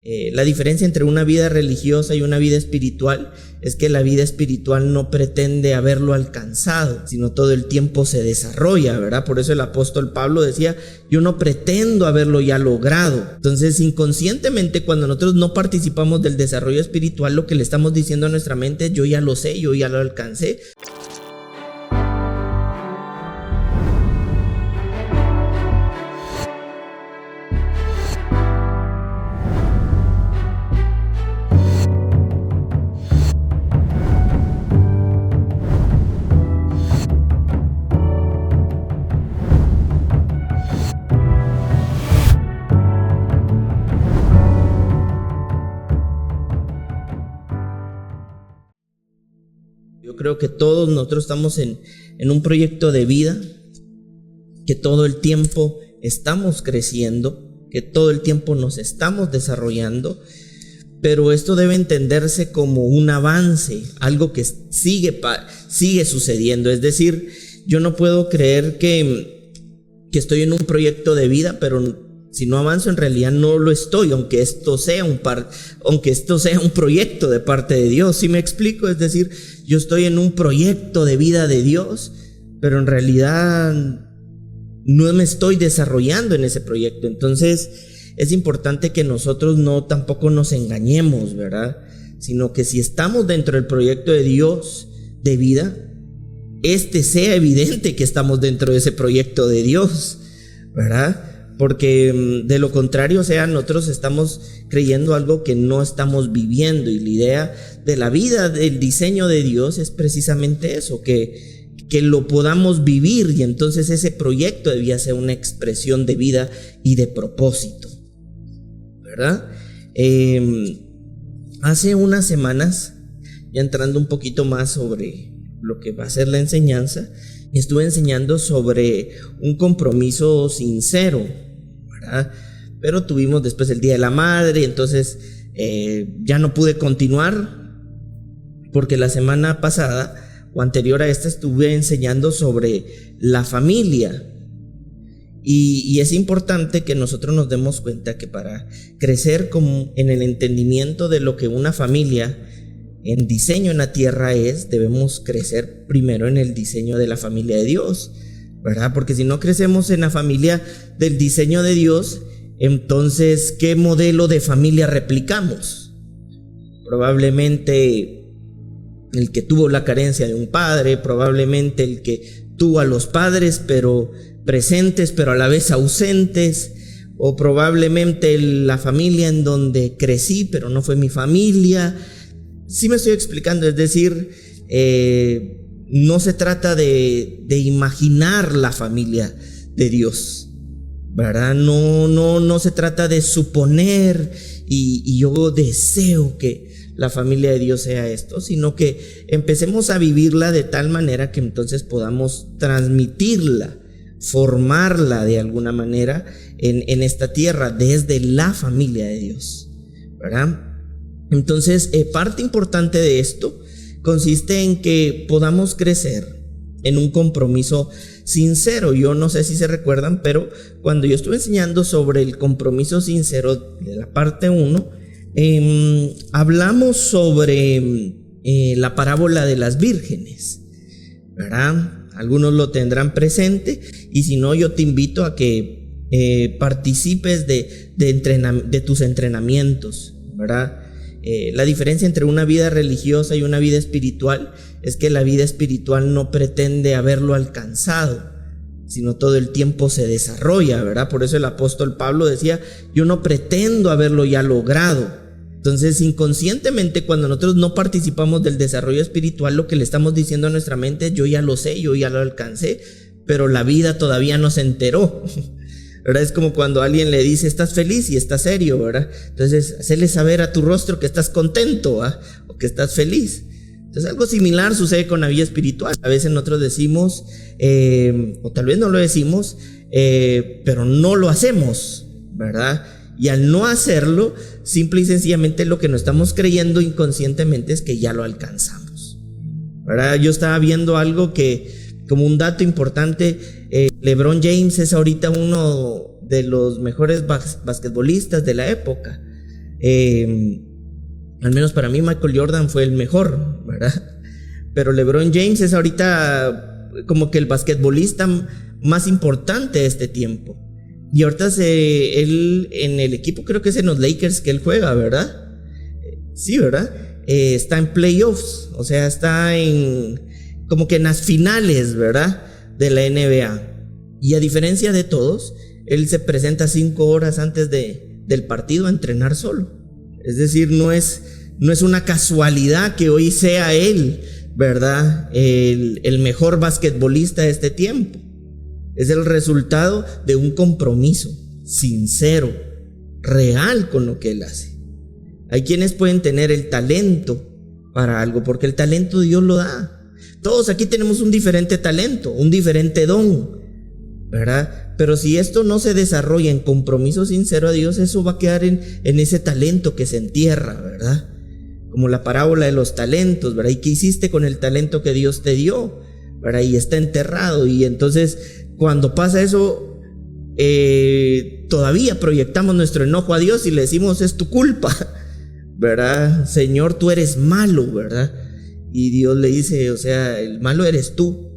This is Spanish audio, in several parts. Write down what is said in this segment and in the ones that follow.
La diferencia entre una vida religiosa y una vida espiritual es que la vida espiritual no pretende haberlo alcanzado, sino todo el tiempo se desarrolla, ¿verdad? Por eso el apóstol Pablo decía, yo no pretendo haberlo ya logrado. Entonces, inconscientemente, cuando nosotros no participamos del desarrollo espiritual, lo que le estamos diciendo a nuestra mente es, yo ya lo sé, yo ya lo alcancé. Yo creo que todos nosotros estamos en un proyecto de vida, que todo el tiempo estamos creciendo, que todo el tiempo nos estamos desarrollando, pero esto debe entenderse como un avance, algo que sigue sucediendo. Es decir, yo no puedo creer que estoy en un proyecto de vida, pero si no avanzo, en realidad no lo estoy, aunque esto sea un proyecto de parte de Dios. ¿Sí me explico? Es decir, yo estoy en un proyecto de vida de Dios, pero en realidad no me estoy desarrollando en ese proyecto. Entonces, es importante que nosotros no tampoco nos engañemos, ¿verdad? Sino que si estamos dentro del proyecto de Dios de vida, sea evidente que estamos dentro de ese proyecto de Dios, ¿verdad? Porque de lo contrario, nosotros estamos creyendo algo que no estamos viviendo, y la idea de la vida, del diseño de Dios es precisamente eso, que lo podamos vivir, y entonces ese proyecto debía ser una expresión de vida y de propósito, ¿verdad? Hace unas semanas, ya entrando un poquito más sobre lo que va a ser la enseñanza, estuve enseñando sobre un compromiso sincero, ¿verdad? Pero tuvimos después el Día de la Madre, entonces ya no pude continuar, porque la semana pasada o anterior a esta estuve enseñando sobre la familia. Y es importante que nosotros nos demos cuenta que para crecer en el entendimiento de lo que una familia en diseño en la tierra debemos crecer primero en el diseño de la familia de Dios, ¿verdad? Porque si no crecemos en la familia del diseño de Dios, entonces, ¿qué modelo de familia replicamos? Probablemente el que tuvo la carencia de un padre, probablemente el que tuvo a los padres pero presentes pero a la vez ausentes, o probablemente la familia en donde crecí pero no fue mi familia. Sí me estoy explicando, es decir, no se trata de imaginar la familia de Dios, ¿verdad? No se trata de suponer y yo deseo que la familia de Dios sea esto, sino que empecemos a vivirla de tal manera que entonces podamos transmitirla, formarla de alguna manera en esta tierra desde la familia de Dios, ¿verdad? Entonces, parte importante de esto consiste en que podamos crecer en un compromiso sincero. Yo no sé si se recuerdan, pero cuando yo estuve enseñando sobre el compromiso sincero de la parte 1, hablamos sobre la parábola de las vírgenes, ¿verdad? Algunos lo tendrán presente, y si no, yo te invito a que participes de tus entrenamientos, ¿verdad? La diferencia entre una vida religiosa y una vida espiritual es que la vida espiritual no pretende haberlo alcanzado, sino todo el tiempo se desarrolla, ¿verdad? Por eso el apóstol Pablo decía, yo no pretendo haberlo ya logrado. Entonces, inconscientemente, cuando nosotros no participamos del desarrollo espiritual, lo que le estamos diciendo a nuestra mente es, yo ya lo sé, yo ya lo alcancé, pero la vida todavía no se enteró, ¿verdad? Es como cuando alguien le dice, estás feliz, y está serio, ¿verdad? Entonces, hacerle saber a tu rostro que estás contento, ¿verdad? O que estás feliz. Entonces, algo similar sucede con la vida espiritual. A veces nosotros decimos, o tal vez no lo decimos, pero no lo hacemos, ¿verdad? Y al no hacerlo, simple y sencillamente lo que nos estamos creyendo inconscientemente es que ya lo alcanzamos, ¿verdad? Yo estaba viendo algo que, como un dato importante, LeBron James es ahorita uno de los mejores basquetbolistas de la época, Al menos para mí Michael Jordan fue el mejor, ¿verdad? Pero LeBron James es ahorita como que el basquetbolista más importante de este tiempo. Y ahorita él en el equipo, creo que es en los Lakers que él juega, ¿verdad? Sí, ¿verdad? Está en playoffs, o sea, está como que en las finales, ¿verdad? De la NBA. Y a diferencia de todos, él se presenta 5 horas antes del partido a entrenar solo. Es decir, no es una casualidad que hoy sea él, ¿verdad? El mejor basquetbolista de este tiempo. Es el resultado de un compromiso sincero, real con lo que él hace. Hay quienes pueden tener el talento para algo, porque el talento Dios lo da. Todos aquí tenemos un diferente talento, un diferente don, ¿verdad? Pero si esto no se desarrolla en compromiso sincero a Dios, eso va a quedar en ese talento que se entierra, ¿verdad? Como la parábola de los talentos, ¿verdad? ¿Y qué hiciste con el talento que Dios te dio? ¿Verdad? Y está enterrado. Y entonces cuando pasa eso, todavía proyectamos nuestro enojo a Dios y le decimos: es tu culpa, ¿verdad? Señor, tú eres malo, ¿verdad? Y Dios le dice: o sea, el malo eres tú.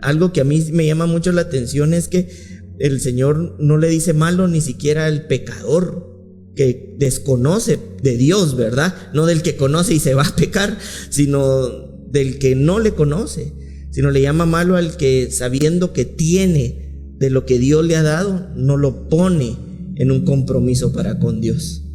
Algo que a mí me llama mucho la atención es que el Señor no le dice malo ni siquiera al pecador que desconoce de Dios, ¿verdad? No del que conoce y se va a pecar, sino del que no le conoce, sino le llama malo al que, sabiendo que tiene de lo que Dios le ha dado, no lo pone en un compromiso para con Dios,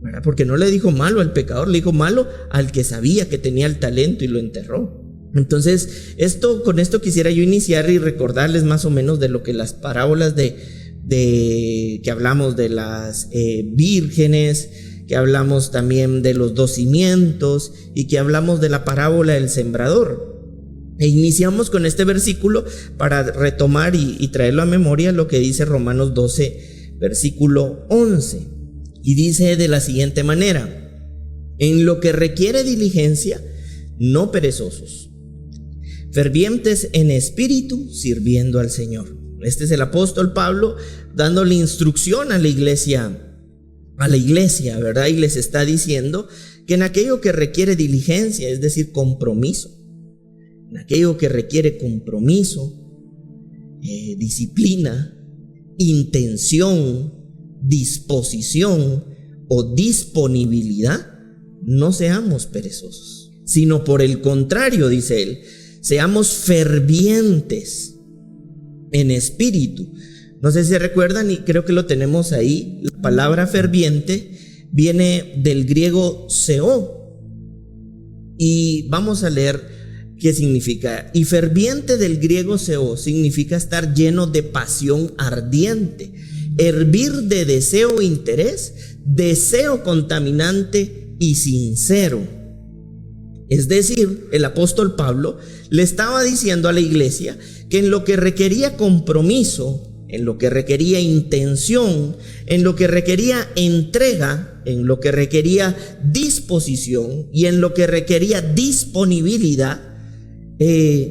¿verdad? Porque no le dijo malo al pecador, le dijo malo al que sabía que tenía el talento y lo enterró. Entonces, con esto quisiera yo iniciar y recordarles más o menos de lo que las parábolas que hablamos de las vírgenes, que hablamos también de los 2 cimientos y que hablamos de la parábola del sembrador. E iniciamos con este versículo para retomar y traerlo a memoria lo que dice Romanos 12, versículo 11. Y dice de la siguiente manera: en lo que requiere diligencia, no perezosos, fervientes en espíritu, sirviendo al Señor. Este es el apóstol Pablo dándole instrucción a la iglesia, ¿verdad? Y les está diciendo que en aquello que requiere diligencia, es decir, compromiso, en aquello que requiere compromiso, disciplina, intención, disposición o disponibilidad, no seamos perezosos, sino por el contrario, dice él, seamos fervientes en espíritu. No sé si recuerdan, y creo que lo tenemos ahí, la palabra ferviente viene del griego seo, y vamos a leer qué significa. Y ferviente del griego seo significa estar lleno de pasión ardiente, hervir de deseo e interés, deseo contaminante y sincero. Es decir, el apóstol Pablo le estaba diciendo a la iglesia que en lo que requería compromiso, en lo que requería intención, en lo que requería entrega, en lo que requería disposición y en lo que requería disponibilidad,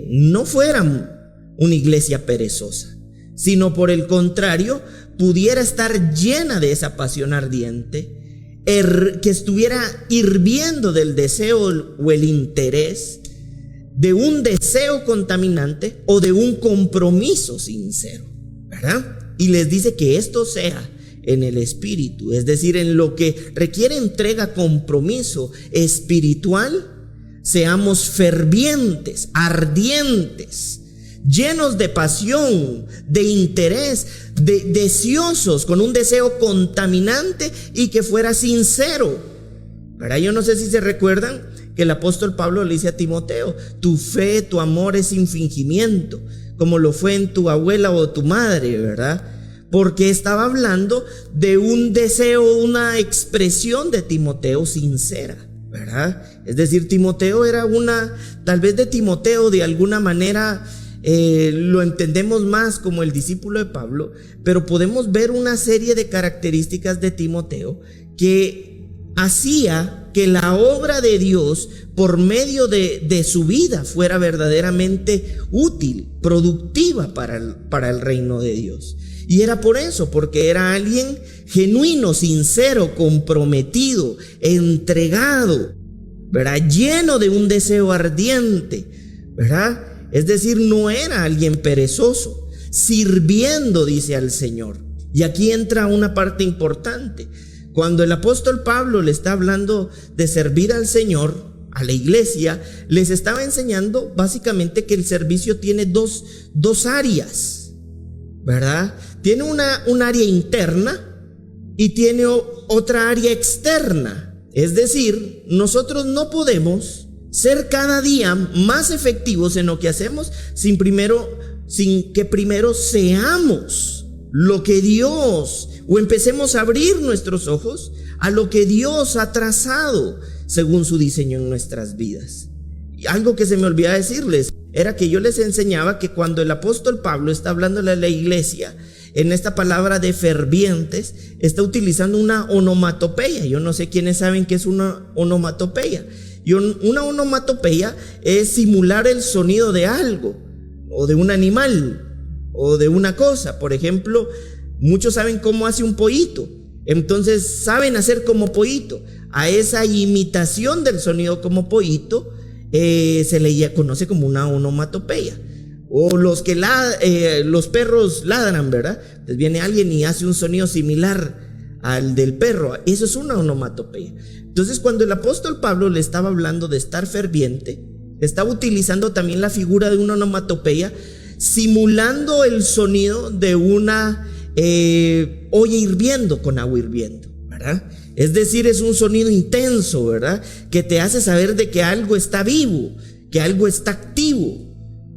no fueran una iglesia perezosa, sino por el contrario, pudiera estar llena de esa pasión ardiente, que estuviera hirviendo del deseo o el interés, de un deseo contaminante o de un compromiso sincero, ¿verdad? Y les dice que esto sea en el espíritu, es decir, en lo que requiere entrega, compromiso espiritual, seamos fervientes, ardientes, llenos de pasión, de interés, deseosos, con un deseo contaminante y que fuera sincero, ¿verdad? Yo no sé si se recuerdan que el apóstol Pablo le dice a Timoteo: tu fe, tu amor es sin fingimiento, como lo fue en tu abuela o tu madre, ¿verdad? Porque estaba hablando de un deseo, una expresión de Timoteo sincera, ¿verdad? Es decir, Timoteo era tal vez de Timoteo de alguna manera lo entendemos más como el discípulo de Pablo, pero podemos ver una serie de características de Timoteo que hacía que la obra de Dios por medio de su vida fuera verdaderamente útil, productiva para el reino de Dios. Y era por eso, porque era alguien genuino, sincero, comprometido, entregado, ¿verdad? Lleno de un deseo ardiente, ¿verdad? Es decir, no era alguien perezoso, sirviendo, dice al Señor. Y aquí entra una parte importante. Cuando el apóstol Pablo le está hablando de servir al Señor, a la iglesia, les estaba enseñando básicamente que el servicio tiene dos áreas, ¿verdad? Tiene un área interna y tiene otra área externa. Es decir, nosotros no podemos ser cada día más efectivos en lo que hacemos sin que primero seamos lo que Dios, o empecemos a abrir nuestros ojos a lo que Dios ha trazado según su diseño en nuestras vidas. Y algo que se me olvidaba decirles era que yo les enseñaba que cuando el apóstol Pablo está hablándole a la iglesia, en esta palabra de fervientes, está utilizando una onomatopeya. Yo no sé quiénes saben qué es una onomatopeya. Y una onomatopeya es simular el sonido de algo, o de un animal, o de una cosa. Por ejemplo, muchos saben cómo hace un pollito, entonces saben hacer como pollito. A esa imitación del sonido como pollito se le conoce como una onomatopeya. O los perros ladran, ¿verdad? Entonces viene alguien y hace un sonido similar al del perro. Eso es una onomatopeya. Entonces, cuando el apóstol Pablo le estaba hablando de estar ferviente, estaba utilizando también la figura de una onomatopeya, simulando el sonido de una olla hirviendo con agua hirviendo, ¿verdad? Es decir, es un sonido intenso, ¿verdad? Que te hace saber de que algo está vivo, que algo está activo,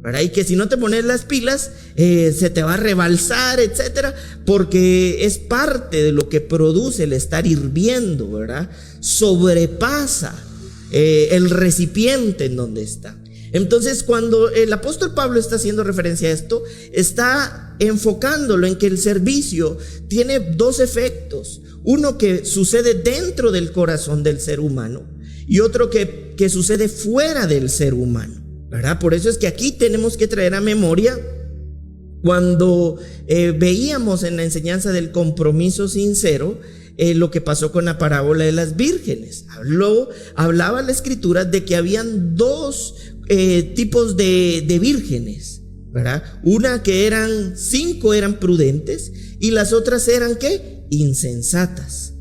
¿verdad? Y que si no te pones las pilas, se te va a rebalsar, etcétera, porque es parte de lo que produce el estar hirviendo, ¿verdad? Sobrepasa el recipiente en donde está. Entonces, cuando el apóstol Pablo está haciendo referencia a esto, está enfocándolo en que el servicio tiene dos efectos. Uno que sucede dentro del corazón del ser humano y otro que sucede fuera del ser humano, ¿verdad? Por eso es que aquí tenemos que traer a memoria cuando veíamos en la enseñanza del compromiso sincero lo que pasó con la parábola de las vírgenes. Hablaba la escritura de que habían dos tipos de vírgenes, ¿verdad? Una que 5 eran prudentes y las otras eran ¿qué? Insensatas,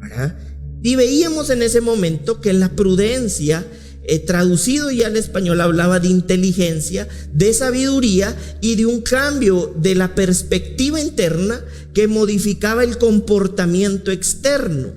¿verdad? Y veíamos en ese momento que la prudencia, traducido ya al español, hablaba de inteligencia, de sabiduría y de un cambio de la perspectiva interna que modificaba el comportamiento externo.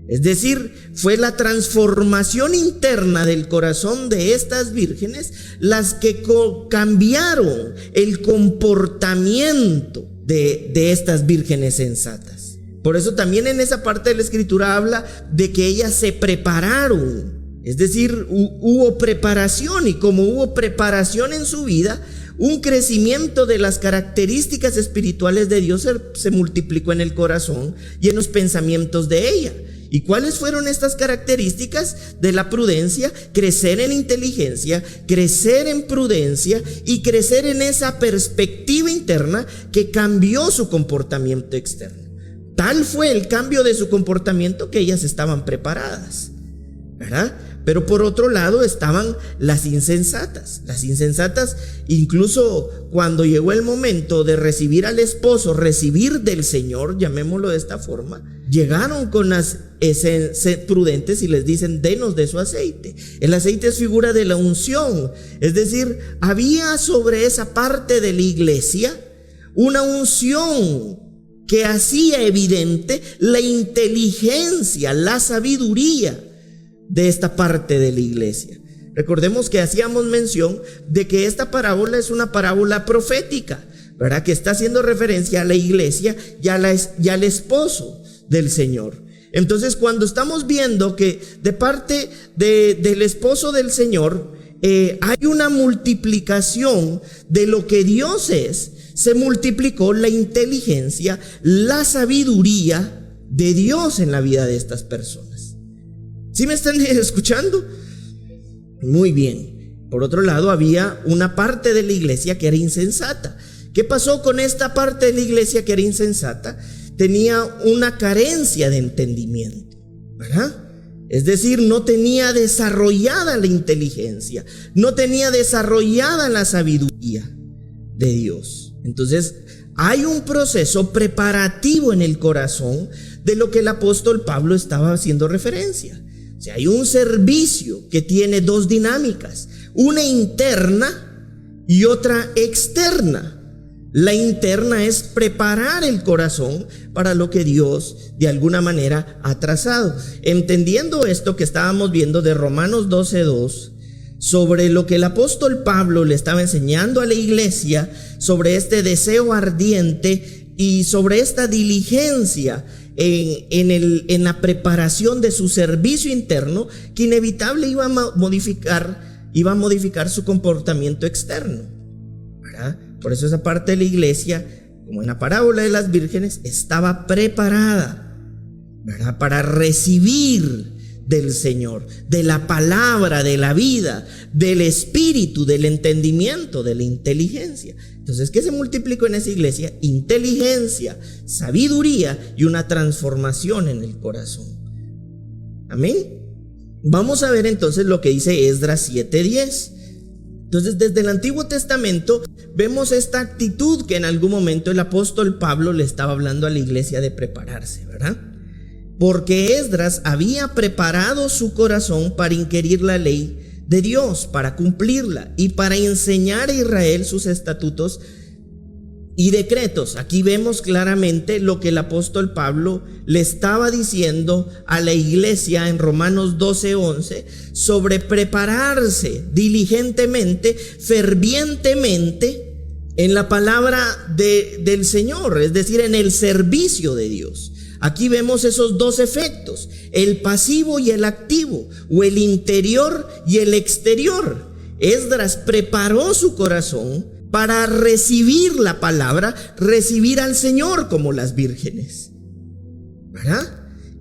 Es decir, fue la transformación interna del corazón de estas vírgenes las que cambiaron el comportamiento de estas vírgenes sensatas. Por eso también en esa parte de la escritura habla de que ellas se prepararon. Es decir, hubo preparación, y como hubo preparación en su vida, un crecimiento de las características espirituales de Dios se multiplicó en el corazón y en los pensamientos de ella. ¿Y cuáles fueron estas características de la prudencia? Crecer en inteligencia, crecer en prudencia y crecer en esa perspectiva interna que cambió su comportamiento externo. Tal fue el cambio de su comportamiento que ellas estaban preparadas, ¿verdad? Pero por otro lado estaban las insensatas. Las insensatas, incluso cuando llegó el momento de recibir al esposo, recibir del Señor, llamémoslo de esta forma, llegaron con las prudentes y les dicen: denos de su aceite. El aceite es figura de la unción. Es decir, había sobre esa parte de la iglesia una unción que hacía evidente la inteligencia, la sabiduría de esta parte de la iglesia. Recordemos que hacíamos mención de que esta parábola es una parábola profética, ¿verdad? Que está haciendo referencia a la iglesia y al esposo del Señor. Entonces, cuando estamos viendo que de parte del esposo del Señor hay una multiplicación de lo que Dios es, se multiplicó la inteligencia, la sabiduría de Dios en la vida de estas personas. ¿Sí me están escuchando? Muy bien. Por otro lado, había una parte de la iglesia que era insensata, ¿Qué pasó con esta parte de la iglesia que era insensata? Tenía una carencia de entendimiento, ¿verdad? Es decir, no tenía desarrollada la inteligencia, no tenía desarrollada la sabiduría de Dios. Entonces, hay un proceso preparativo en el corazón de lo que el apóstol Pablo estaba haciendo referencia. O sea, hay un servicio que tiene dos dinámicas, una interna y otra externa. La interna es preparar el corazón para lo que Dios de alguna manera ha trazado. Entendiendo esto que estábamos viendo de Romanos 12:2, sobre lo que el apóstol Pablo le estaba enseñando a la iglesia, sobre este deseo ardiente y sobre esta diligencia en la preparación de su servicio interno, que inevitable iba a modificar su comportamiento externo, ¿verdad? Por eso esa parte de la iglesia, como en la parábola de las vírgenes, estaba preparada, ¿verdad?, para recibir del Señor, de la palabra, de la vida, del espíritu, del entendimiento, de la inteligencia. Entonces, ¿qué se multiplicó en esa iglesia? Inteligencia, sabiduría y una transformación en el corazón. Amén. Vamos a ver entonces lo que dice Esdras 7:10. Entonces, desde el Antiguo Testamento vemos esta actitud que en algún momento el apóstol Pablo le estaba hablando a la iglesia de prepararse, ¿verdad? Porque Esdras había preparado su corazón para inquirir la ley de Dios, para cumplirla y para enseñar a Israel sus estatutos y decretos. Aquí vemos claramente lo que el apóstol Pablo le estaba diciendo a la iglesia en Romanos 12:11 sobre prepararse diligentemente, fervientemente en la palabra del Señor, es decir, en el servicio de Dios. Aquí vemos esos dos efectos, el pasivo y el activo, o el interior y el exterior. Esdras preparó su corazón para recibir la palabra, recibir al Señor como las vírgenes, ¿verdad?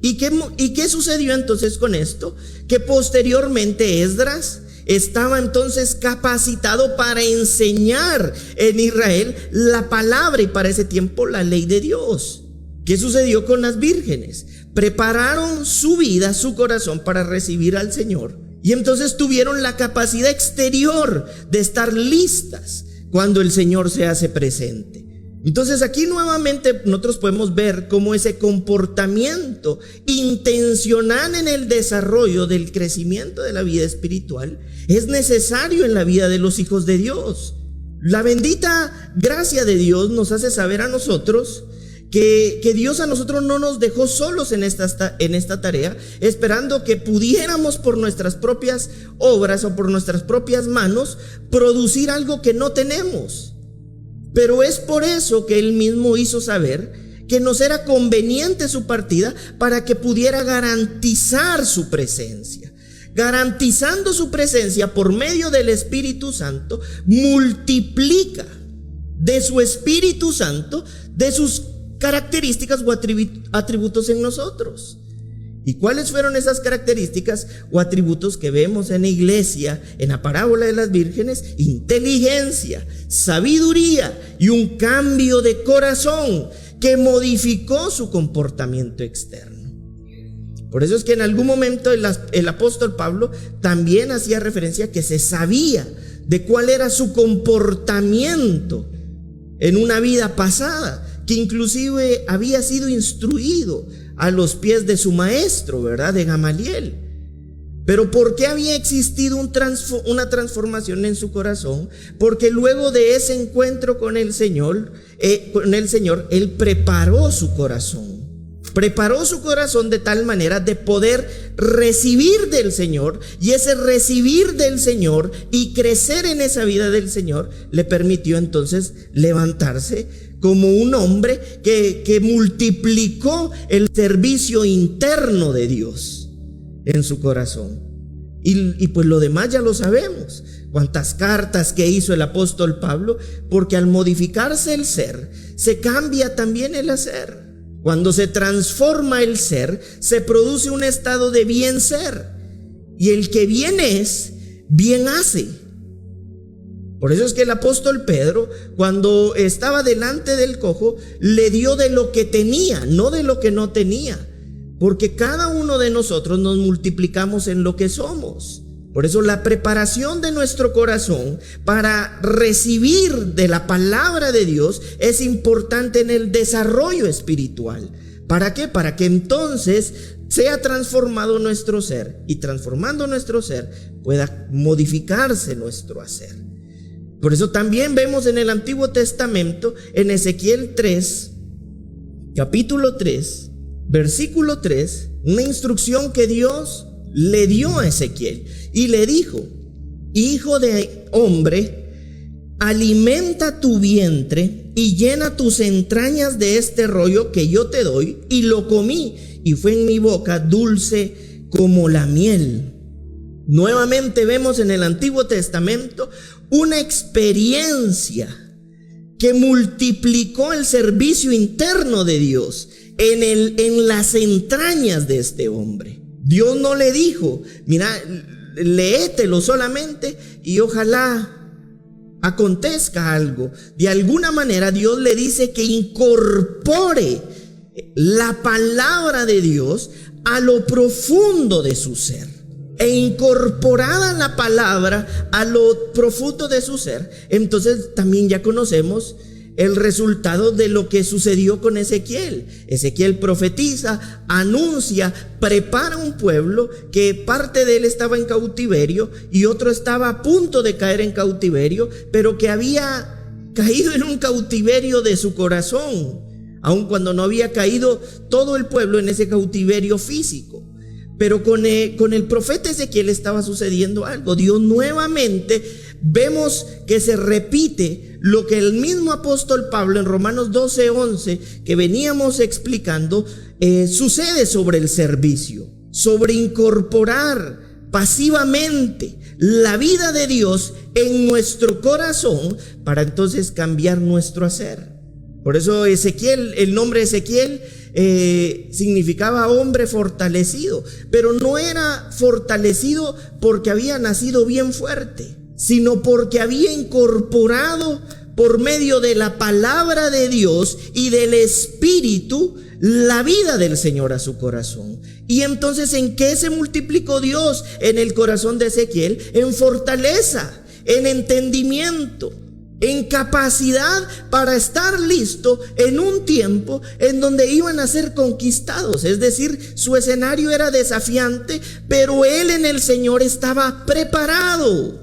¿Y qué sucedió entonces con esto? Que posteriormente Esdras estaba entonces capacitado para enseñar en Israel la palabra y para ese tiempo la ley de Dios. ¿Qué sucedió con las vírgenes? Prepararon su vida, su corazón para recibir al Señor, y entonces tuvieron la capacidad exterior de estar listas cuando el Señor se hace presente. Entonces aquí nuevamente nosotros podemos ver cómo ese comportamiento intencional en el desarrollo del crecimiento de la vida espiritual es necesario en la vida de los hijos de Dios. La bendita gracia de Dios nos hace saber a nosotros que Dios a nosotros no nos dejó solos en esta tarea, esperando que pudiéramos por nuestras propias obras o por nuestras propias manos producir algo que no tenemos. Pero es por eso que Él mismo hizo saber que nos era conveniente su partida para que pudiera garantizar su presencia. Garantizando su presencia por medio del Espíritu Santo, multiplica de su Espíritu Santo, de sus características o atributos en nosotros. ¿Y cuáles fueron esas características o atributos que vemos en la iglesia, en la parábola de las vírgenes? Inteligencia, sabiduría y un cambio de corazón que modificó su comportamiento externo. Por eso es que en algún momento el apóstol Pablo también hacía referencia a que se sabía de cuál era su comportamiento en una vida pasada, que inclusive había sido instruido a los pies de su maestro, ¿verdad?, de Gamaliel. Pero ¿por qué había existido una transformación en su corazón? Porque luego de ese encuentro con el Señor, Él preparó su corazón. Preparó su corazón de tal manera de poder recibir del Señor, y ese recibir del Señor y crecer en esa vida del Señor le permitió entonces levantarse como un hombre que multiplicó el servicio interno de Dios en su corazón. Y pues lo demás ya lo sabemos. Cuántas cartas que hizo el apóstol Pablo, porque al modificarse el ser, se cambia también el hacer. Cuando se transforma el ser, se produce un estado de bien ser. Y el que bien es, bien hace. Por eso es que el apóstol Pedro, cuando estaba delante del cojo, le dio de lo que tenía, no de lo que no tenía. Porque cada uno de nosotros nos multiplicamos en lo que somos. Por eso la preparación de nuestro corazón para recibir de la palabra de Dios es importante en el desarrollo espiritual. ¿Para qué? Para que entonces sea transformado nuestro ser, y transformando nuestro ser pueda modificarse nuestro hacer. Por eso también vemos en el Antiguo Testamento, en Ezequiel 3, capítulo 3, versículo 3, una instrucción que Dios le dio a Ezequiel y le dijo: hijo de hombre, alimenta tu vientre y llena tus entrañas de este rollo que yo te doy. Y lo comí, y fue en mi boca dulce como la miel. Nuevamente vemos en el Antiguo Testamento una experiencia que multiplicó el servicio interno de Dios en las entrañas de este hombre. Dios no le dijo: mira, léetelo solamente y ojalá acontezca algo. De alguna manera Dios le dice que incorpore la palabra de Dios a lo profundo de su ser. E incorporada la palabra a lo profundo de su ser, entonces también ya conocemos el resultado de lo que sucedió con Ezequiel. Ezequiel profetiza, anuncia, prepara un pueblo que parte de él estaba en cautiverio y otro estaba a punto de caer en cautiverio, pero que había caído en un cautiverio de su corazón, aun cuando no había caído todo el pueblo en ese cautiverio físico. Pero con el profeta Ezequiel estaba sucediendo algo. Dios nuevamente vemos que se repite lo que el mismo apóstol Pablo en Romanos 12:11 que veníamos explicando, sucede sobre el servicio, sobre incorporar pasivamente la vida de Dios en nuestro corazón para entonces cambiar nuestro hacer. Por eso Ezequiel, el nombre Ezequiel significaba hombre fortalecido, pero no era fortalecido porque había nacido bien fuerte, sino porque había incorporado por medio de la palabra de Dios y del Espíritu la vida del Señor a su corazón. Y entonces, ¿en qué se multiplicó Dios en el corazón de Ezequiel? En fortaleza, en entendimiento, en capacidad para estar listo en un tiempo en donde iban a ser conquistados. Es decir, su escenario era desafiante, pero él en el Señor estaba preparado.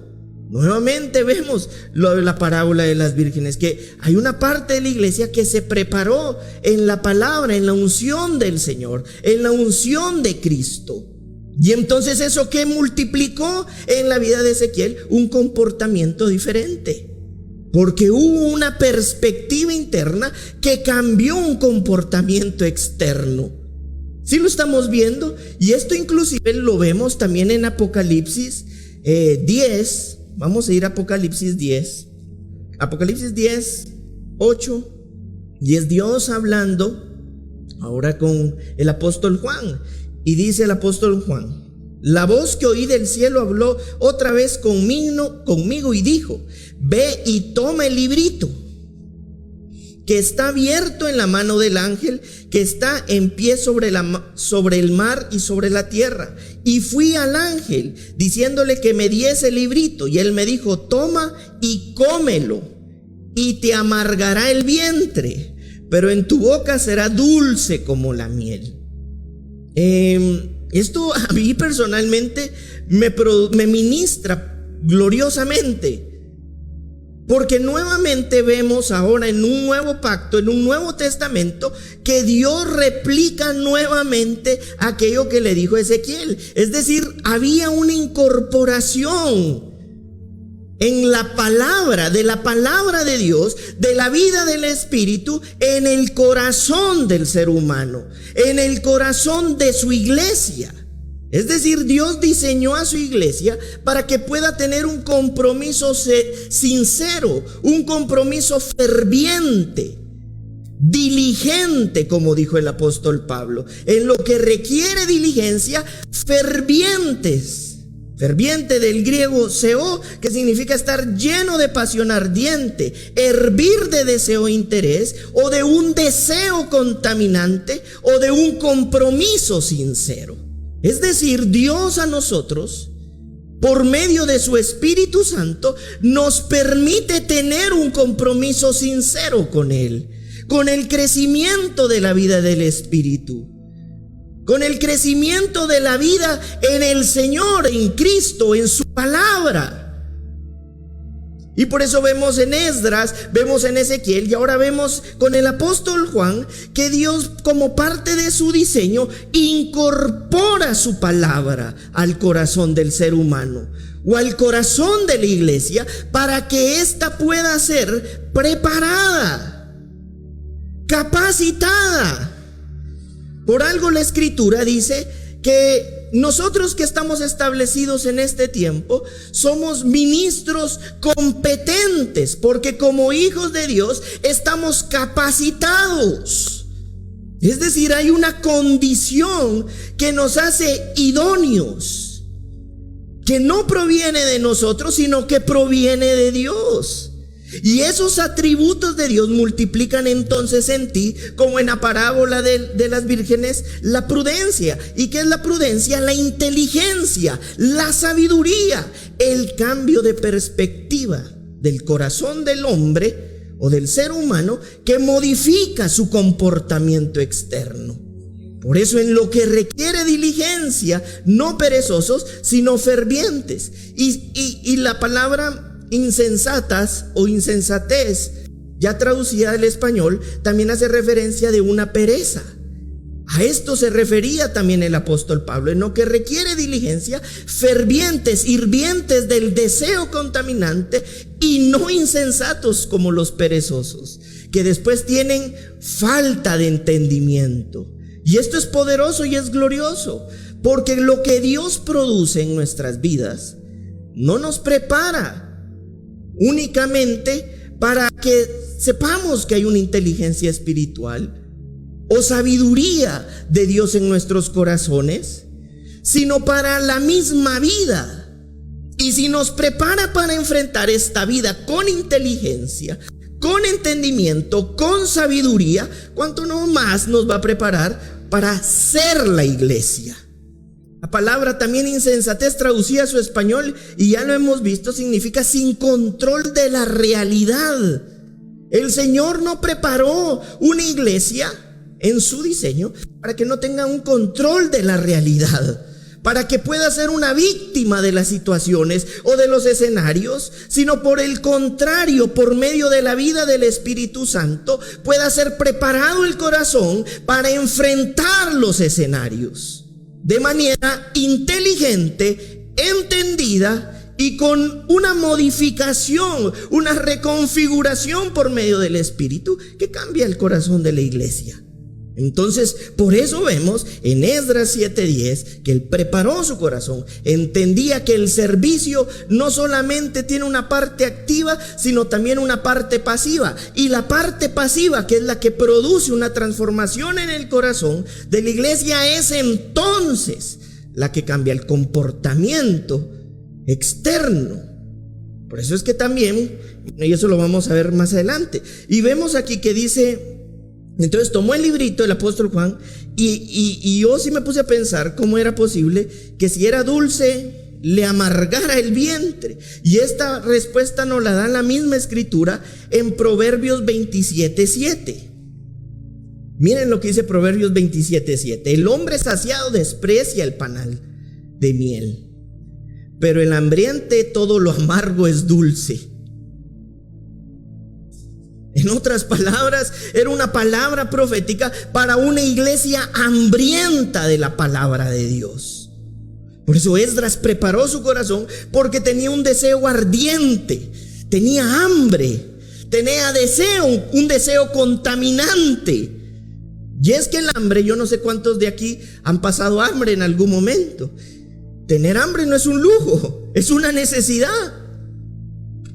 Nuevamente vemos la parábola de las vírgenes, que hay una parte de la iglesia que se preparó en la palabra, en la unción del Señor, en la unción de Cristo. Y entonces eso que multiplicó en la vida de Ezequiel un comportamiento diferente, porque hubo una perspectiva interna que cambió un comportamiento externo. ¿Sí lo estamos viendo? Y esto inclusive lo vemos también en Apocalipsis 10. Vamos a ir a Apocalipsis 10. Apocalipsis 10, 8. Y es Dios hablando ahora con el apóstol Juan. Y dice el apóstol Juan: la voz que oí del cielo habló otra vez conmigo y dijo: ve y toma el librito que está abierto en la mano del ángel que está en pie sobre el mar y sobre la tierra. Y fui al ángel diciéndole que me diese el librito, y él me dijo: toma y cómelo, y te amargará el vientre, pero en tu boca será dulce como la miel. Esto a mí personalmente me ministra gloriosamente, porque nuevamente vemos ahora en un nuevo pacto, en un nuevo testamento, que Dios replica nuevamente aquello que le dijo a Ezequiel. Es decir, había una incorporación en la palabra, de la palabra de Dios, de la vida del Espíritu, en el corazón del ser humano, en el corazón de su iglesia. Es decir, Dios diseñó a su iglesia para que pueda tener un compromiso sincero, un compromiso ferviente, diligente, como dijo el apóstol Pablo. En lo que requiere diligencia, fervientes. Ferviente del griego seo, que significa estar lleno de pasión ardiente, hervir de deseo e interés, o de un deseo contaminante, o de un compromiso sincero. Es decir, Dios a nosotros, por medio de su Espíritu Santo, nos permite tener un compromiso sincero con Él, con el crecimiento de la vida del Espíritu, con el crecimiento de la vida en el Señor, en Cristo, en su palabra. Y por eso vemos en Esdras, vemos en Ezequiel y ahora vemos con el apóstol Juan que Dios, como parte de su diseño, incorpora su palabra al corazón del ser humano o al corazón de la iglesia para que ésta pueda ser preparada, capacitada. Por algo la Escritura dice que nosotros que estamos establecidos en este tiempo somos ministros competentes, porque como hijos de Dios estamos capacitados. Es decir, hay una condición que nos hace idóneos, que no proviene de nosotros, sino que proviene de Dios. Y esos atributos de Dios multiplican entonces en ti, como en la parábola de las vírgenes, la prudencia. ¿Y qué es la prudencia? La inteligencia, la sabiduría, el cambio de perspectiva del corazón del hombre o del ser humano que modifica su comportamiento externo. Por eso en lo que requiere diligencia, no perezosos, sino fervientes. Y la palabra insensatas o insensatez, ya traducida al español, también hace referencia de una pereza. A esto se refería también el apóstol Pablo, en lo que requiere diligencia, fervientes, hirvientes del deseo contaminante y no insensatos como los perezosos, que después tienen falta de entendimiento. Y esto es poderoso y es glorioso, porque lo que Dios produce en nuestras vidas no nos prepara únicamente para que sepamos que hay una inteligencia espiritual o sabiduría de Dios en nuestros corazones, sino para la misma vida. Y si nos prepara para enfrentar esta vida con inteligencia, con entendimiento, con sabiduría, ¿cuánto no más nos va a preparar para ser la iglesia? La palabra también insensatez, traducida a su español, y ya lo hemos visto, significa sin control de la realidad. El Señor no preparó una iglesia en su diseño para que no tenga un control de la realidad, para que pueda ser una víctima de las situaciones o de los escenarios, sino por el contrario, por medio de la vida del Espíritu Santo, pueda ser preparado el corazón para enfrentar los escenarios de manera inteligente, entendida y con una modificación, una reconfiguración por medio del Espíritu que cambia el corazón de la iglesia. Entonces, por eso vemos en Esdras 7:10 que él preparó su corazón, entendía que el servicio no solamente tiene una parte activa, sino también una parte pasiva. Y la parte pasiva, que es la que produce una transformación en el corazón de la iglesia, es entonces la que cambia el comportamiento externo. Por eso es que también, y eso lo vamos a ver más adelante, y vemos aquí que dice... Entonces tomó el librito el apóstol Juan y yo sí me puse a pensar cómo era posible que si era dulce le amargara el vientre. Y esta respuesta nos la da la misma escritura en Proverbios 27:7. Miren lo que dice Proverbios 27:7. El hombre saciado desprecia el panal de miel, pero el hambriente todo lo amargo es dulce. En otras palabras, era una palabra profética para una iglesia hambrienta de la palabra de Dios. Por eso Esdras preparó su corazón, porque tenía un deseo ardiente, tenía hambre, tenía deseo, un deseo contaminante. Y es que el hambre, yo no sé cuántos de aquí han pasado hambre en algún momento. Tener hambre no es un lujo, es una necesidad.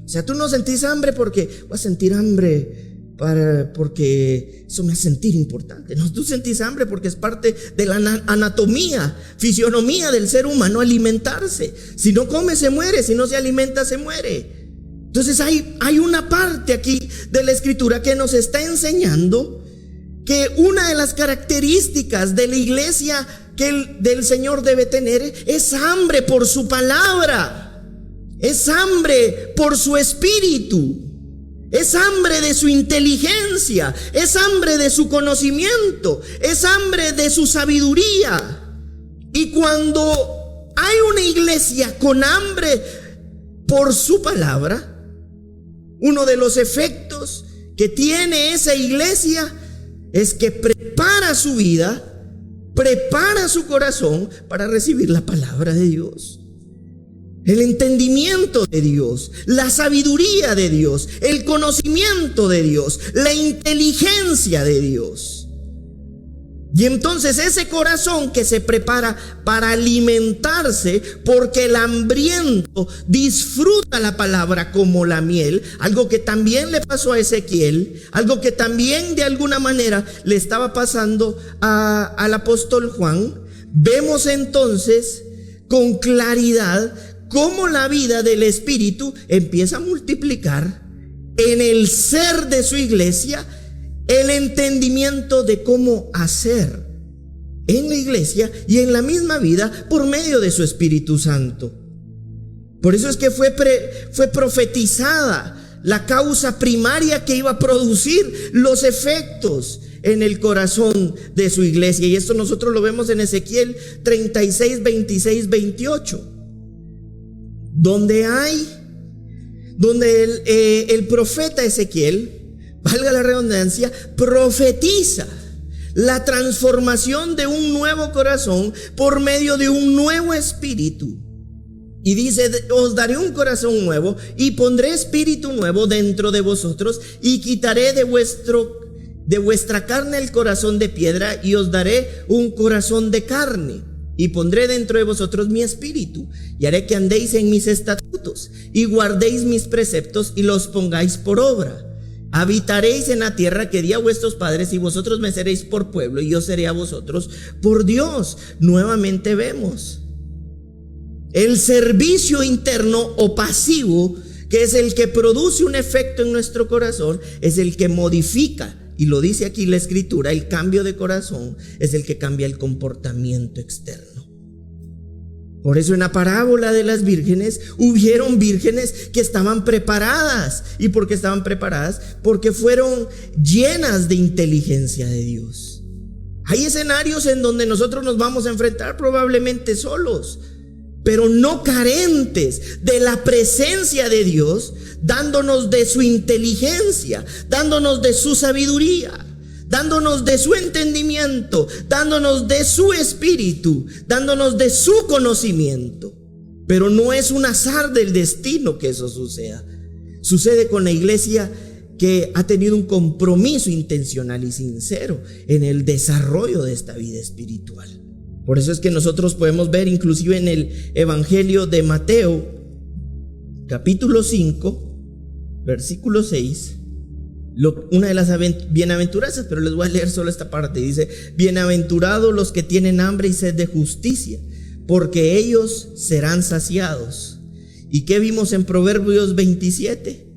O sea, tú no sentís hambre porque vas a sentir hambre porque eso me hace sentir importante. No, tú sentís hambre porque es parte de la anatomía, fisionomía del ser humano alimentarse. Si no come se muere, si no se alimenta se muere. Entonces hay una parte aquí de la escritura que nos está enseñando que una de las características de la iglesia que del Señor debe tener es hambre por su palabra, es hambre por su espíritu, es hambre de su inteligencia, es hambre de su conocimiento, es hambre de su sabiduría. Y cuando hay una iglesia con hambre por su palabra, uno de los efectos que tiene esa iglesia es que prepara su vida, prepara su corazón para recibir la palabra de Dios, el entendimiento de Dios, la sabiduría de Dios, el conocimiento de Dios, la inteligencia de Dios. Y entonces ese corazón que se prepara para alimentarse, porque el hambriento disfruta la palabra como la miel, algo que también le pasó a Ezequiel, algo que también de alguna manera le estaba pasando al apóstol Juan. Vemos entonces con claridad cómo la vida del Espíritu empieza a multiplicar en el ser de su iglesia el entendimiento de cómo hacer en la iglesia y en la misma vida por medio de su Espíritu Santo. Por eso es que fue profetizada la causa primaria que iba a producir los efectos en el corazón de su iglesia. Y esto nosotros lo vemos en Ezequiel 36, 26, 28. Donde el profeta Ezequiel, valga la redundancia, profetiza la transformación de un nuevo corazón por medio de un nuevo espíritu. Y dice: os daré un corazón nuevo y pondré espíritu nuevo dentro de vosotros y quitaré de vuestra carne el corazón de piedra y os daré un corazón de carne. Y pondré dentro de vosotros mi espíritu y haré que andéis en mis estatutos y guardéis mis preceptos y los pongáis por obra. Habitaréis en la tierra que di a vuestros padres y vosotros me seréis por pueblo y yo seré a vosotros por Dios. Nuevamente vemos el servicio interno o pasivo, que es el que produce un efecto en nuestro corazón, es el que modifica, y lo dice aquí la escritura, el cambio de corazón es el que cambia el comportamiento externo. Por eso en la parábola de las vírgenes hubieron vírgenes que estaban preparadas. ¿Y por qué estaban preparadas? Porque fueron llenas de inteligencia de Dios. Hay escenarios en donde nosotros nos vamos a enfrentar probablemente solos, pero no carentes de la presencia de Dios, dándonos de su inteligencia, dándonos de su sabiduría, dándonos de su entendimiento, dándonos de su espíritu, dándonos de su conocimiento. Pero no es un azar del destino que eso suceda. Sucede con la iglesia que ha tenido un compromiso intencional y sincero en el desarrollo de esta vida espiritual. Por eso es que nosotros podemos ver inclusive en el Evangelio de Mateo, capítulo 5, versículo 6, una de las bienaventuranzas, pero les voy a leer solo esta parte. Dice: bienaventurados los que tienen hambre y sed de justicia, porque ellos serán saciados. ¿Y qué vimos en Proverbios 27?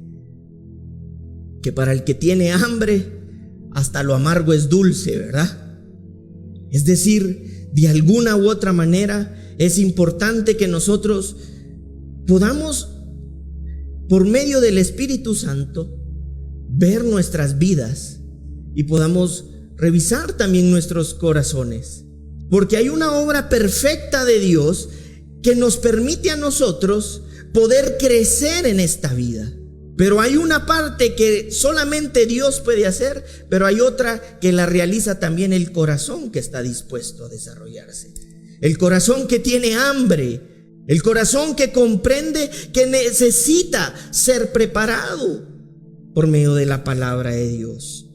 Que para el que tiene hambre, hasta lo amargo es dulce, ¿verdad? Es decir, de alguna u otra manera es importante que nosotros podamos, por medio del Espíritu Santo, ver nuestras vidas y podamos revisar también nuestros corazones, porque hay una obra perfecta de Dios que nos permite a nosotros poder crecer en esta vida. Pero hay una parte que solamente Dios puede hacer, pero hay otra que la realiza también el corazón que está dispuesto a desarrollarse. El corazón que tiene hambre, el corazón que comprende que necesita ser preparado por medio de la palabra de Dios.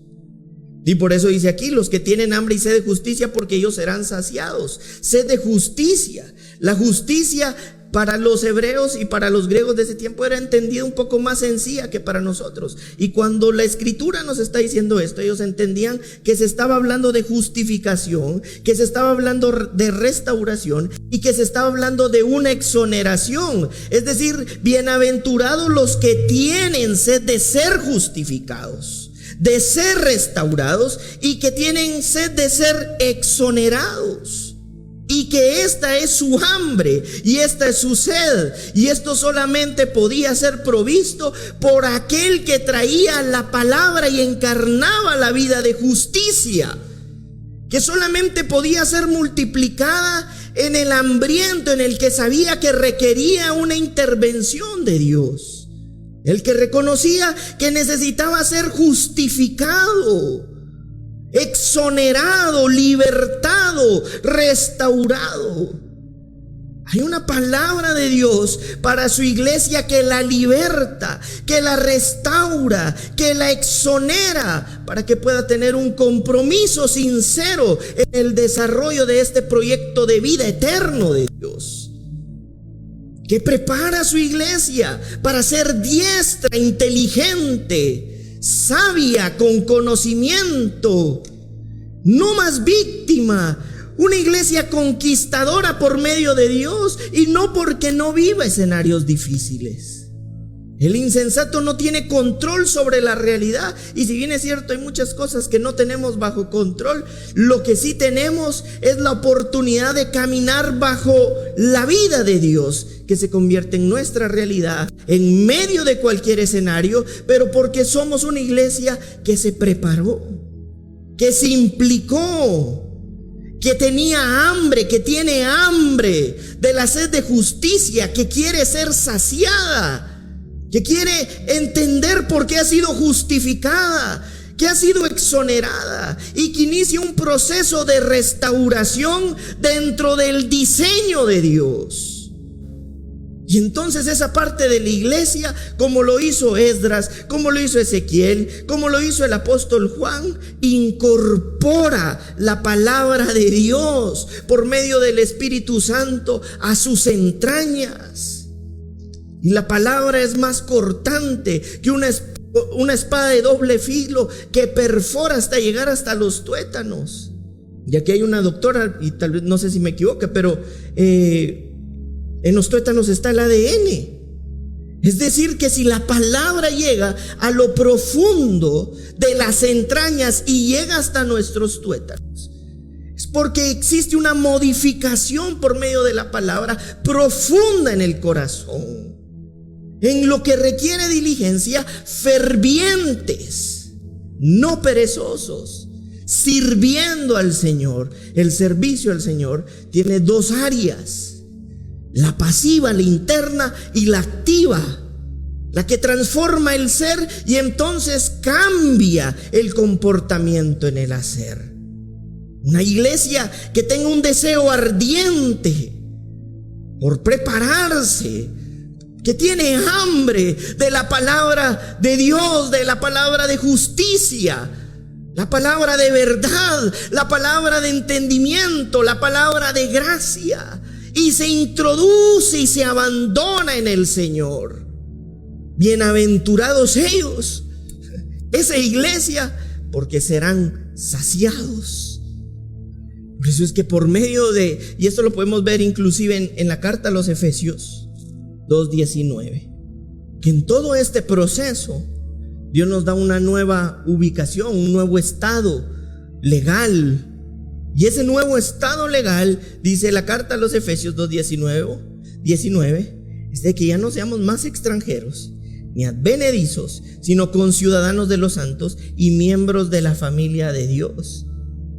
Y por eso dice aquí: los que tienen hambre y sed de justicia, porque ellos serán saciados. Sed de justicia. La justicia para los hebreos y para los griegos de ese tiempo era entendida un poco más sencilla que para nosotros. Y cuando la escritura nos está diciendo esto, ellos entendían que se estaba hablando de justificación, que se estaba hablando de restauración y que se estaba hablando de una exoneración. Es decir, bienaventurados los que tienen sed de ser justificados, de ser restaurados, y que tienen sed de ser exonerados, y que esta es su hambre y esta es su sed, y esto solamente podía ser provisto por aquel que traía la palabra y encarnaba la vida de justicia, que solamente podía ser multiplicada en el hambriento, en el que sabía que requería una intervención de Dios. El que reconocía que necesitaba ser justificado, exonerado, libertado, restaurado. Hay una palabra de Dios para su iglesia que la liberta, que la restaura, que la exonera, para que pueda tener un compromiso sincero en el desarrollo de este proyecto de vida eterno de Dios, que prepara a su iglesia para ser diestra, inteligente, sabia, con conocimiento, no más víctima. Una iglesia conquistadora por medio de Dios, y no porque no viva escenarios difíciles. El insensato no tiene control sobre la realidad, y si bien es cierto hay muchas cosas que no tenemos bajo control, lo que sí tenemos es la oportunidad de caminar bajo la vida de Dios, que se convierte en nuestra realidad en medio de cualquier escenario, pero porque somos una iglesia que se preparó, que se implicó, que tenía hambre, que tiene hambre de la sed de justicia, que quiere ser saciada, que quiere entender por qué ha sido justificada, que ha sido exonerada, y que inicia un proceso de restauración dentro del diseño de Dios. Y entonces esa parte de la iglesia, como lo hizo Esdras, como lo hizo Ezequiel, como lo hizo el apóstol Juan, incorpora la palabra de Dios por medio del Espíritu Santo a sus entrañas. Y la palabra es más cortante que una espada de doble filo, que perfora hasta llegar hasta los tuétanos. Y aquí hay una doctora, y tal vez no sé si me equivoque, pero en los tuétanos está el ADN. Es decir, que si la palabra llega a lo profundo de las entrañas y llega hasta nuestros tuétanos, es porque existe una modificación por medio de la palabra profunda en el corazón, en lo que requiere diligencia, fervientes, no perezosos, sirviendo al Señor. El servicio al Señor tiene dos áreas: la pasiva, la interna, y la activa, la que transforma el ser y entonces cambia el comportamiento en el hacer. Una iglesia que tenga un deseo ardiente por prepararse, que tiene hambre de la palabra de Dios, de la palabra de justicia, la palabra de verdad, la palabra de entendimiento, la palabra de gracia, y se introduce y se abandona en el Señor. Bienaventurados ellos, esa iglesia, porque serán saciados. Por eso es que por medio de, y esto lo podemos ver inclusive en la carta a los Efesios 2:19, que en todo este proceso Dios nos da una nueva ubicación, un nuevo estado legal. Y ese nuevo estado legal, dice la carta a los Efesios 2:19, es de que ya no seamos más extranjeros ni advenedizos, sino conciudadanos de los santos y miembros de la familia de Dios.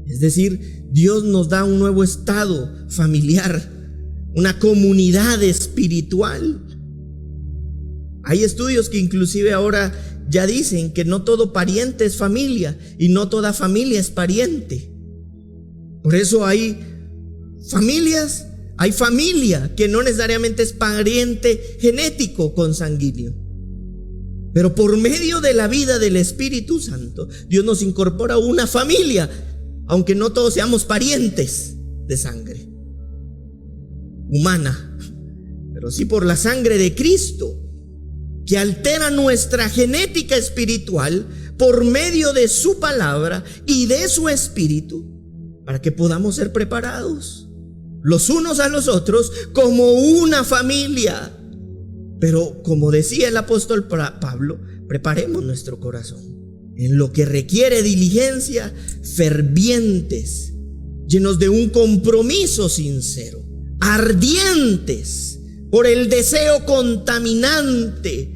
Es decir, Dios nos da un nuevo estado familiar, una comunidad espiritual. Hay estudios que inclusive ahora ya dicen que no todo pariente es familia y no toda familia es pariente. Por eso hay familias, hay familia que no necesariamente es pariente genético consanguíneo, pero por medio de la vida del Espíritu Santo Dios nos incorpora una familia, aunque no todos seamos parientes de sangre humana, pero sí por la sangre de Cristo, que altera nuestra genética espiritual por medio de su palabra y de su espíritu, para que podamos ser preparados los unos a los otros como una familia. Pero como decía el apóstol Pablo, preparemos nuestro corazón en lo que requiere diligencia, fervientes, llenos de un compromiso sincero, ardientes por el deseo contaminante.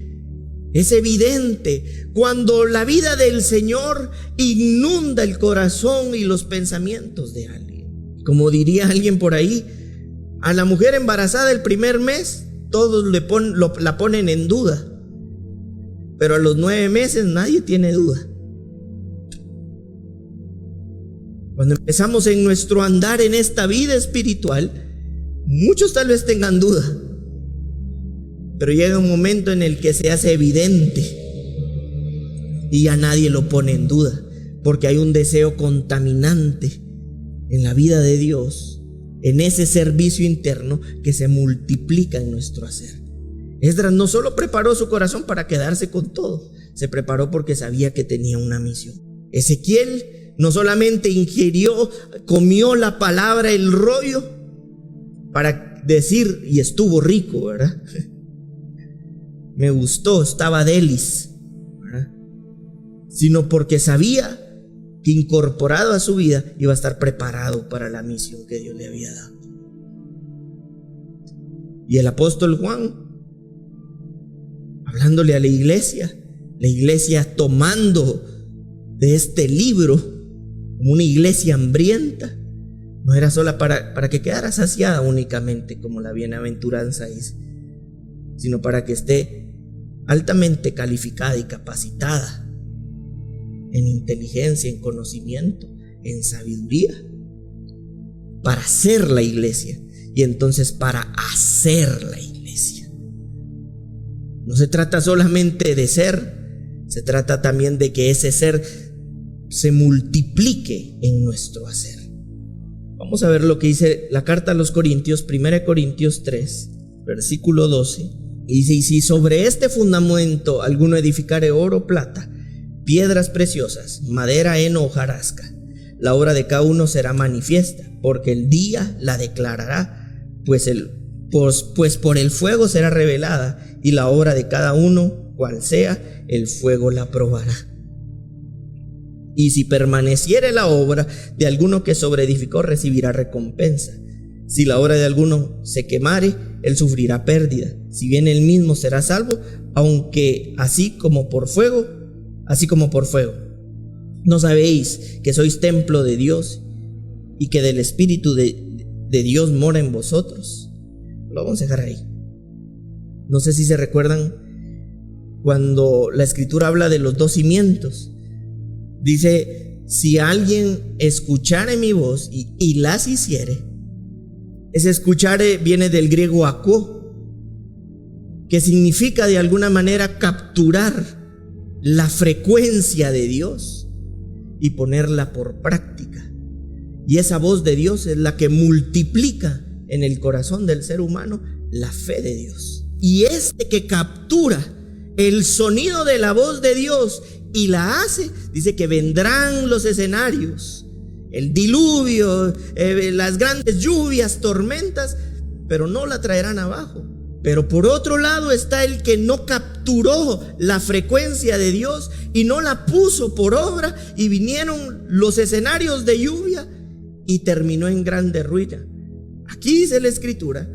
Es evidente cuando la vida del Señor inunda el corazón y los pensamientos de alguien. Como diría alguien por ahí, a la mujer embarazada el primer mes todos la ponen en duda, pero a los 9 meses nadie tiene duda. Cuando empezamos en nuestro andar en esta vida espiritual, muchos tal vez tengan duda, pero llega un momento en el que se hace evidente y ya nadie lo pone en duda, porque hay un deseo contaminante en la vida de Dios, en ese servicio interno que se multiplica en nuestro hacer. Esdras no solo preparó su corazón para quedarse con todo, se preparó porque sabía que tenía una misión. Ezequiel no solamente comió la palabra, el rollo, para decir, y estuvo rico, ¿verdad? Me gustó, estaba delis, ¿verdad? Sino porque sabía que incorporado a su vida iba a estar preparado para la misión que Dios le había dado. Y el apóstol Juan, hablándole a la iglesia tomando de este libro como una iglesia hambrienta, no era sola para que quedara saciada únicamente, como la bienaventuranza dice, sino para que esté altamente calificada y capacitada en inteligencia, en conocimiento, en sabiduría, para ser la iglesia y entonces para hacer la iglesia. No se trata solamente de ser, se trata también de que ese ser se multiplique en nuestro hacer. Vamos a ver lo que dice la carta a los Corintios, 1 Corintios 3, versículo 12. Y dice: y si sobre este fundamento alguno edificare oro o plata, piedras preciosas, madera, heno o hojarasca, la obra de cada uno será manifiesta, porque el día la declarará, pues por el fuego será revelada, y la obra de cada uno, cual sea, el fuego la probará. Y si permaneciere la obra de alguno que sobreedificó, recibirá recompensa. Si la obra de alguno se quemare, él sufrirá pérdida, si bien él mismo será salvo, aunque así como por fuego. ¿No sabéis que sois templo de Dios y que del Espíritu de Dios mora en vosotros? Lo vamos a dejar ahí. No sé si se recuerdan cuando la Escritura habla de los 2 cimientos. Dice: si alguien escuchare mi voz y las hiciere. Ese escuchare viene del griego akó, que significa de alguna manera capturar la frecuencia de Dios y ponerla por práctica. Y esa voz de Dios es la que multiplica en el corazón del ser humano la fe de Dios. Y este que captura el sonido de la voz de Dios y la hace, dice que vendrán los escenarios, el diluvio, las grandes lluvias, tormentas, pero no la traerán abajo. Pero por otro lado está el que no capturó la frecuencia de Dios y no la puso por obra, y vinieron los escenarios de lluvia y terminó en grande ruina. Aquí dice la Escritura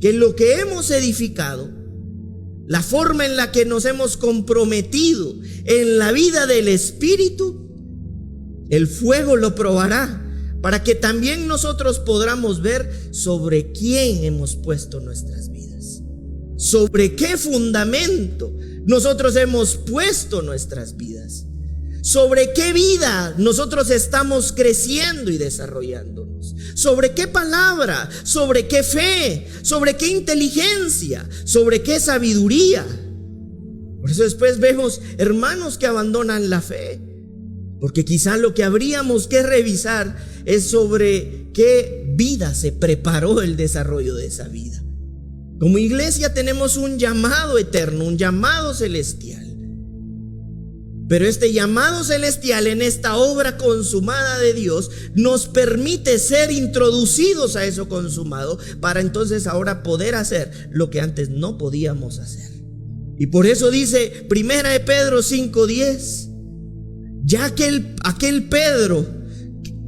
que lo que hemos edificado, la forma en la que nos hemos comprometido en la vida del Espíritu, el fuego lo probará, para que también nosotros podamos ver sobre quién hemos puesto nuestras vidas, sobre qué fundamento nosotros hemos puesto nuestras vidas, sobre qué vida nosotros estamos creciendo y desarrollándonos, sobre qué palabra, sobre qué fe, sobre qué inteligencia, sobre qué sabiduría. Por eso después vemos hermanos que abandonan la fe, porque quizá lo que habríamos que revisar es sobre qué vida se preparó el desarrollo de esa vida. Como iglesia tenemos un llamado eterno, un llamado celestial. Pero este llamado celestial en esta obra consumada de Dios nos permite ser introducidos a eso consumado para entonces ahora poder hacer lo que antes no podíamos hacer. Y por eso dice 1 de Pedro 5:10, ya que aquel Pedro,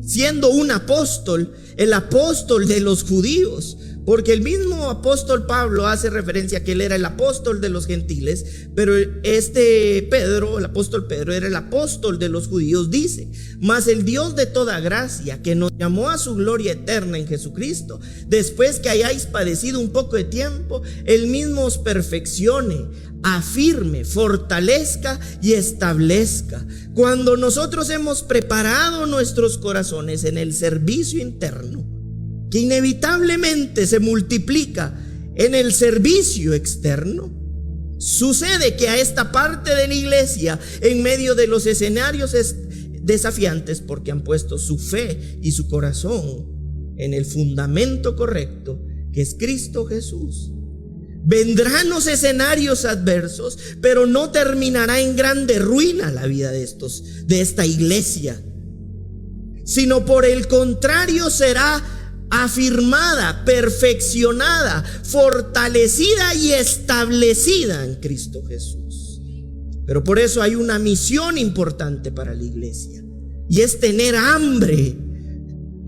siendo un apóstol, el apóstol de los judíos, porque el mismo apóstol Pablo hace referencia a que él era el apóstol de los gentiles, pero este Pedro, el apóstol Pedro, era el apóstol de los judíos, dice: mas el Dios de toda gracia, que nos llamó a su gloria eterna en Jesucristo, después que hayáis padecido un poco de tiempo, él mismo os perfeccione, afirme, fortalezca y establezca. Cuando nosotros hemos preparado nuestros corazones en el servicio interno, que inevitablemente se multiplica en el servicio externo, sucede que a esta parte de la iglesia, en medio de los escenarios desafiantes, porque han puesto su fe y su corazón en el fundamento correcto, que es Cristo Jesús, vendrán los escenarios adversos, pero no terminará en grande ruina la vida de esta iglesia, sino por el contrario será afirmada, perfeccionada, fortalecida y establecida en Cristo Jesús. Pero por eso hay una misión importante para la iglesia, y es tener hambre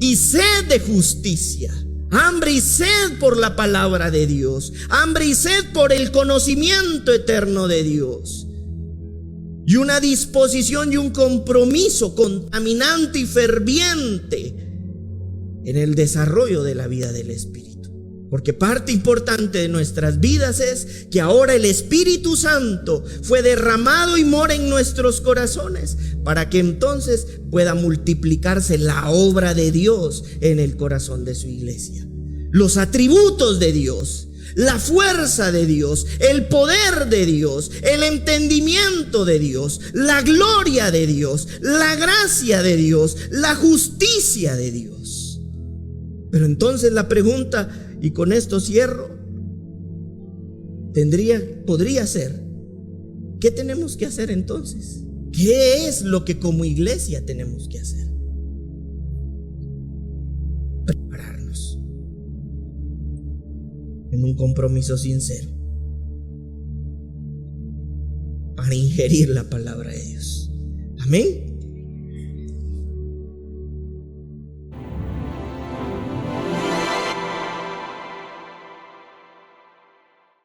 y sed de justicia, hambre y sed por la palabra de Dios, hambre y sed por el conocimiento eterno de Dios, y una disposición y un compromiso contaminante y ferviente en el desarrollo de la vida del Espíritu. Porque parte importante de nuestras vidas es que ahora el Espíritu Santo fue derramado y mora en nuestros corazones, para que entonces pueda multiplicarse la obra de Dios en el corazón de su iglesia. Los atributos de Dios, la fuerza de Dios, el poder de Dios, el entendimiento de Dios, la gloria de Dios, la gracia de Dios, la justicia de Dios. Pero entonces la pregunta, y con esto cierro, podría ser: ¿qué tenemos que hacer entonces? ¿Qué es lo que como iglesia tenemos que hacer? Prepararnos en un compromiso sincero para ingerir la palabra de Dios. Amén.